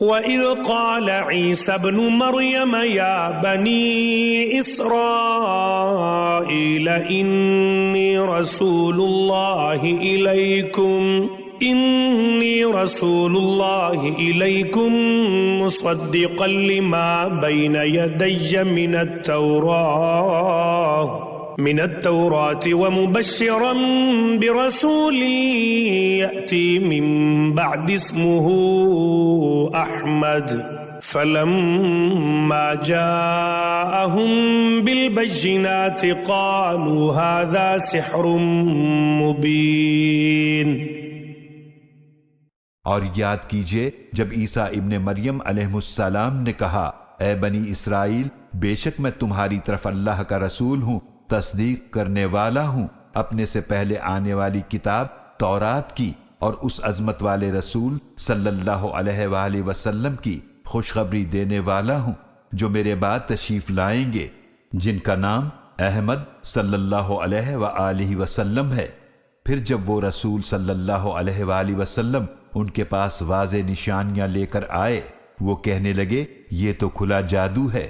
वइज़ क़ाल ईसा इब्नु मरियम या बनी इस्राईल इन्नी रसूलुल्लाहि इलैकुम मुसद्दिक़न लिमा बैन यदैय मिनत-तौरात व मुबश्शिरन बिरसूलिन यअती मिन बअदि इस्मुहु अहमद फलम्मा जाअहुम बिलबय्यिनाति क़ालू हाज़ा सिह्रुम मुबीन। और याद कीजिए जब ईसा इब्ने मरियम अलैहिस्सलाम ने कहा, ए बनी इसराइल, बेशक मैं तुम्हारी तरफ अल्लाह का रसूल हूँ, तस्दीक करने वाला हूँ अपने से पहले आने वाली किताब तौरात की और उस अजमत वाले रसूल सल्लल्लाहु अलैहि वसल्लम की खुशखबरी देने वाला हूँ जो मेरे बाद तशरीफ लाएंगे, जिनका नाम अहमद सल्लल्लाहु अलैहि वसल्लम है। फिर जब वो रसूल सल्लल्लाहु अलैहि वसल्लम उनके पास वाज़े निशानियां लेकर आए, वो कहने लगे, ये तो खुला जादू है।